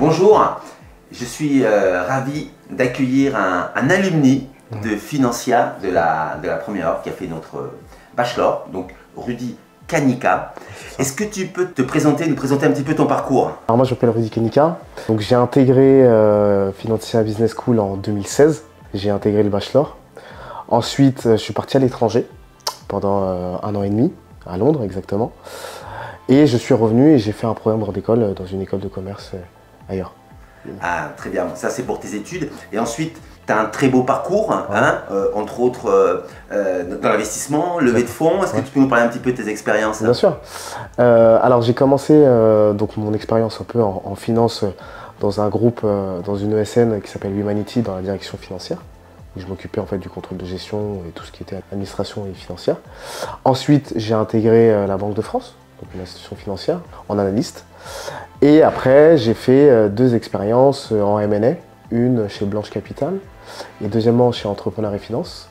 Bonjour, je suis ravi d'accueillir un alumni de Financia de la première heure qui a fait notre bachelor, donc Rudy Canica. Est-ce que tu peux nous présenter un petit peu ton parcours? Alors moi je m'appelle Rudy Canica, donc j'ai intégré Financia Business School en 2016, j'ai intégré le bachelor. Ensuite je suis parti à l'étranger pendant 1 an et demi, à Londres exactement. Et je suis revenu et j'ai fait un programme hors d'école dans une école de commerce ailleurs. Ah, très bien, ça c'est pour tes études. Et ensuite, tu as un très beau parcours, hein, entre autres dans l'investissement, levée de fonds. Est-ce que tu peux nous parler un petit peu de tes expériences? Bien sûr. Alors j'ai commencé donc mon expérience un peu en finance dans un groupe, dans une ESN qui s'appelle Humanity dans la direction financière. Où je m'occupais en fait du contrôle de gestion et tout ce qui était administration et financière. Ensuite, j'ai intégré la Banque de France, donc une institution financière, en analyste. Et après, j'ai fait 2 expériences en M&A, une chez Blanche Capital et deuxièmement chez Entrepreneur et Finance.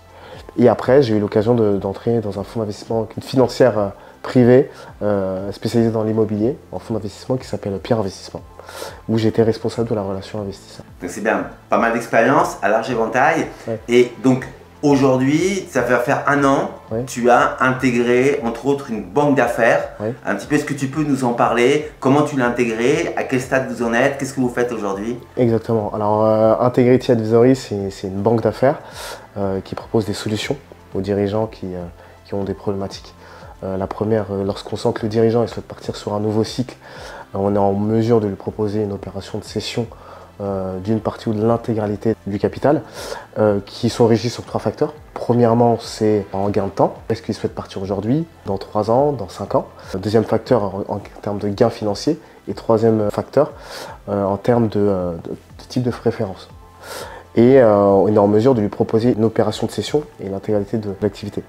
Et après, j'ai eu l'occasion d'entrer dans un fonds d'investissement, une financière privée spécialisée dans l'immobilier, en fonds d'investissement qui s'appelle Pierre Investissement, où j'étais responsable de la relation investisseur. Donc c'est bien, pas mal d'expérience à large éventail. Ouais. Et donc aujourd'hui, ça va faire 1 an, Ouais. tu as intégré entre autres une banque d'affaires. Ouais. Un petit peu, est-ce que tu peux nous en parler? Comment tu l'as intégré? À quel stade vous en êtes? Qu'est-ce que vous faites aujourd'hui? Exactement. Alors Integrity Advisory, c'est une banque d'affaires qui propose des solutions aux dirigeants qui ont des problématiques. La première, lorsqu'on sent que le dirigeant il souhaite partir sur un nouveau cycle, on est en mesure de lui proposer une opération de cession d'une partie ou de l'intégralité du capital qui sont régis sur 3 facteurs. Premièrement, c'est en gain de temps. Est-ce qu'il souhaite partir aujourd'hui, dans 3 ans, dans 5 ans? Deuxième facteur en termes de gains financiers. Et troisième facteur en termes de type de préférence. Et on est en mesure de lui proposer une opération de cession et l'intégralité de l'activité.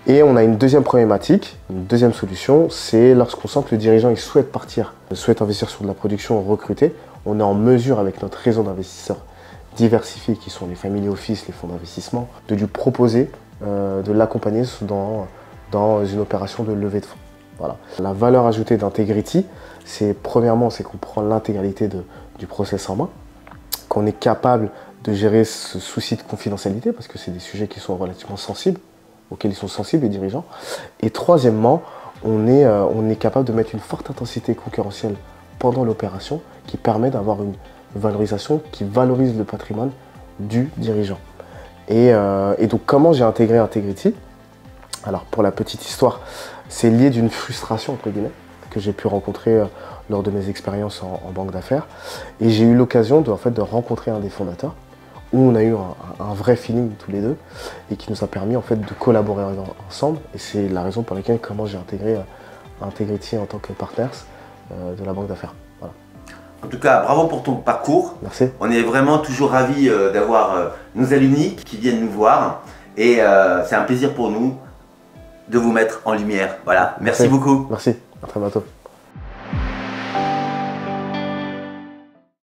Et on a une deuxième problématique, une deuxième solution, c'est lorsqu'on sent que le dirigeant il souhaite partir, souhaite investir sur de la production, recruter, on est en mesure avec notre réseau d'investisseurs diversifiés qui sont les family office, les fonds d'investissement, de lui proposer de l'accompagner dans une opération de levée de fonds. Voilà. La valeur ajoutée d'Integrity, c'est premièrement c'est qu'on prend l'intégralité du process en main, qu'on est capable de gérer ce souci de confidentialité parce que c'est des sujets qui sont relativement sensibles, auxquels ils sont sensibles les dirigeants. Et troisièmement, on est capable de mettre une forte intensité concurrentielle pendant l'opération qui permet d'avoir une valorisation qui valorise le patrimoine du dirigeant. Et donc comment j'ai intégré Integrity? Alors pour la petite histoire, c'est lié d'une frustration entre guillemets que j'ai pu rencontrer lors de mes expériences en banque d'affaires. Et j'ai eu l'occasion de rencontrer un des fondateurs où on a eu un vrai feeling tous les deux et qui nous a permis en fait de collaborer ensemble. Et c'est la raison pour laquelle j'ai intégré Integrity en tant que partner de la banque d'affaires. Voilà. En tout cas, bravo pour ton parcours. Merci. On est vraiment toujours ravis d'avoir nos alumni qui viennent nous voir. Et c'est un plaisir pour nous de vous mettre en lumière. Voilà, merci beaucoup. Merci, à très bientôt.